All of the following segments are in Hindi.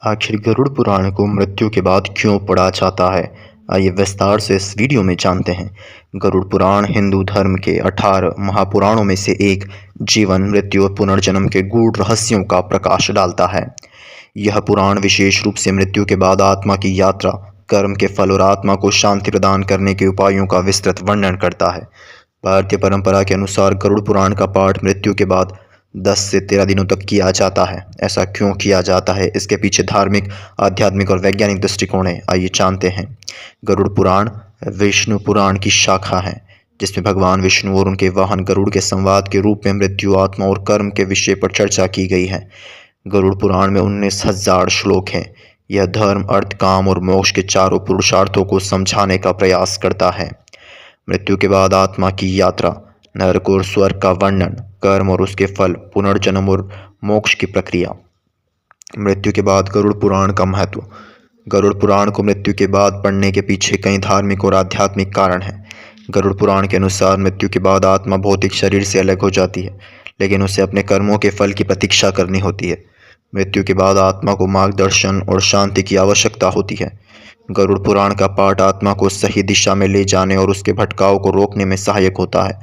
आखिर गरुड़ पुराण को मृत्यु के बाद क्यों पढ़ा जाता है? आइए विस्तार से इस वीडियो में जानते हैं। गरुड़ पुराण हिंदू धर्म के 18 महापुराणों में से एक जीवन, मृत्यु और पुनर्जन्म के गूढ़ रहस्यों का प्रकाश डालता है। यह पुराण विशेष रूप से मृत्यु के बाद आत्मा की यात्रा, कर्म के फल और आत्मा को शांति प्रदान करने के उपायों का विस्तृत वर्णन करता है। भारतीय परंपरा के अनुसार गरुड़ पुराण का पाठ मृत्यु के बाद 10 से 13 दिनों तक किया जाता है। ऐसा क्यों किया जाता है? इसके पीछे धार्मिक, आध्यात्मिक और वैज्ञानिक दृष्टिकोण है। आइए जानते हैं। गरुड़ पुराण विष्णु पुराण की शाखा है, जिसमें भगवान विष्णु और उनके वाहन गरुड़ के संवाद के रूप में मृत्यु, आत्मा और कर्म के विषय पर चर्चा की गई है। गरुड़ पुराण में 19,000 श्लोक हैं। यह धर्म, अर्थ, काम और मोक्ष के चारों पुरुषार्थों को समझाने का प्रयास करता है। मृत्यु के बाद आत्मा की यात्रा, नरक और स्वर्ग का वर्णन, कर्म और उसके फल, पुनर्जन्म और मोक्ष की प्रक्रिया। मृत्यु के बाद गरुड़ पुराण का महत्व। गरुड़ पुराण को मृत्यु के बाद पढ़ने के पीछे कई धार्मिक और आध्यात्मिक कारण हैं। गरुड़ पुराण के अनुसार मृत्यु के बाद आत्मा भौतिक शरीर से अलग हो जाती है, लेकिन उसे अपने कर्मों के फल की प्रतीक्षा करनी होती है। मृत्यु के बाद आत्मा को मार्गदर्शन और शांति की आवश्यकता होती है। गरुड़ पुराण का पाठ आत्मा को सही दिशा में ले जाने और उसके भटकाव को रोकने में सहायक होता है।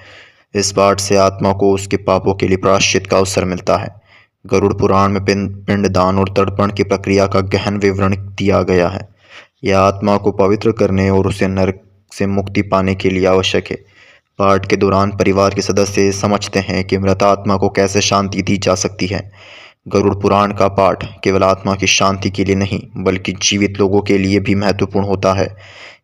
इस पाठ से आत्मा को उसके पापों के लिए प्रायश्चित का अवसर मिलता है। गरुड़ पुराण में पिंडदान और तर्पण की प्रक्रिया का गहन विवरण दिया गया है। यह आत्मा को पवित्र करने और उसे नरक से मुक्ति पाने के लिए आवश्यक है। पाठ के दौरान परिवार के सदस्य समझते हैं कि मृत आत्मा को कैसे शांति दी जा सकती है। गरुड़ पुराण का पाठ केवल आत्मा की शांति के लिए नहीं, बल्कि जीवित लोगों के लिए भी महत्वपूर्ण होता है।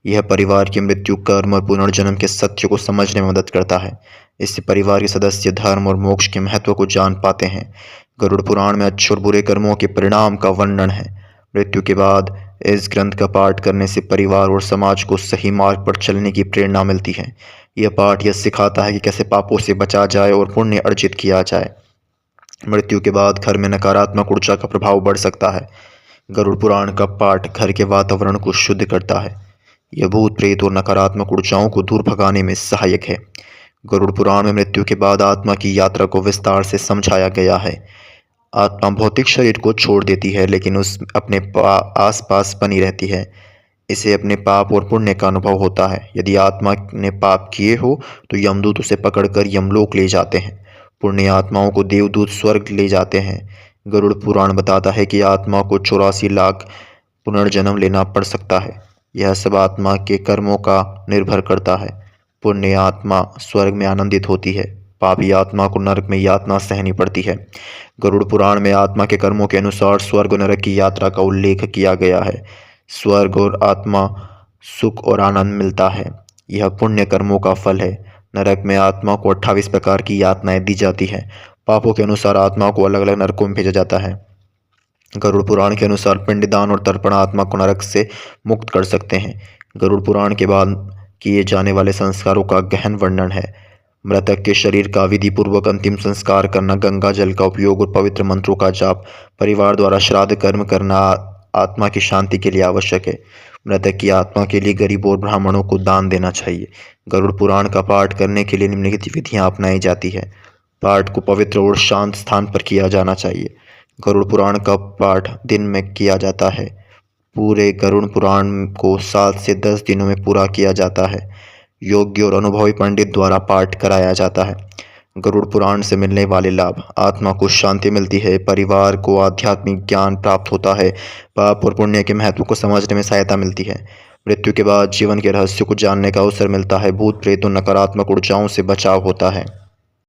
यह परिवार की मृत्यु, कर्म और पुनर्जन्म के सत्य को समझने में मदद करता है। इससे परिवार के सदस्य धर्म और मोक्ष के महत्व को जान पाते हैं। गरुड़ पुराण में अच्छे और बुरे कर्मों के परिणाम का वर्णन है। मृत्यु के बाद इस ग्रंथ का पाठ करने से परिवार और समाज को सही मार्ग पर चलने की प्रेरणा मिलती है। यह पाठ यह सिखाता है कि कैसे पापों से बचा जाए और पुण्य अर्जित किया जाए। मृत्यु के बाद घर में नकारात्मक ऊर्जा का प्रभाव बढ़ सकता है। गरुड़ पुराण का पाठ घर के वातावरण को शुद्ध करता है। यह भूत, प्रेत और नकारात्मक ऊर्जाओं को दूर भगाने में सहायक है। गरुड़ पुराण में मृत्यु के बाद आत्मा की यात्रा को विस्तार से समझाया गया है। आत्मा भौतिक शरीर को छोड़ देती है, लेकिन उस अपने आसपास बनी रहती है। इसे अपने पाप और पुण्य का अनुभव होता है। यदि आत्मा ने पाप किए हो तो यमदूत उसे पकड़कर यमलोक ले जाते हैं। पुण्य आत्माओं को देवदूत स्वर्ग ले जाते हैं। गरुड़ पुराण बताता है कि आत्मा को 84 लाख पुनर्जन्म लेना पड़ सकता है। यह सब आत्मा के कर्मों का निर्भर करता है। पुण्य आत्मा स्वर्ग में आनंदित होती है, पापी आत्मा को नरक में यातना सहनी पड़ती है। गरुड़ पुराण में आत्मा के कर्मों के अनुसार स्वर्ग और नरक की यात्रा का उल्लेख किया गया है। स्वर्ग और आत्मा सुख और आनंद मिलता है। यह पुण्य कर्मों का फल है। नरक में आत्मा को 28 प्रकार की यातनाएं दी जाती हैं। पापों के अनुसार आत्मा को अलग अलग नरकों में भेजा जाता है। गरुड़ पुराण के अनुसार पिंडदान और तर्पण आत्मा को नरक से मुक्त कर सकते हैं। गरुड़ पुराण के बाद किए जाने वाले संस्कारों का गहन वर्णन है। मृतक के शरीर का विधि पूर्वक अंतिम संस्कार करना, गंगा जल का उपयोग और पवित्र मंत्रों का जाप, परिवार द्वारा श्राद्ध कर्म करना आत्मा की शांति के लिए आवश्यक है। मृतक की आत्मा के लिए गरीबों और ब्राह्मणों को दान देना चाहिए। गरुड़ पुराण का पाठ करने के लिए निम्नलिखित विधियां अपनाई जाती है। पाठ को पवित्र और शांत स्थान पर किया जाना चाहिए। गरुड़ पुराण का पाठ दिन में किया जाता है। पूरे गरुड़ पुराण को 7 से 10 दिनों में पूरा किया जाता है। योग्य और अनुभवी पंडित द्वारा पाठ कराया जाता है। गरुड़ पुराण से मिलने वाले लाभ: आत्मा को शांति मिलती है, परिवार को आध्यात्मिक ज्ञान प्राप्त होता है, पाप और पुण्य के महत्व को समझने में सहायता मिलती है, मृत्यु के बाद जीवन के रहस्य को जानने का अवसर मिलता है, भूत प्रेत और नकारात्मक ऊर्जाओं से बचाव होता है।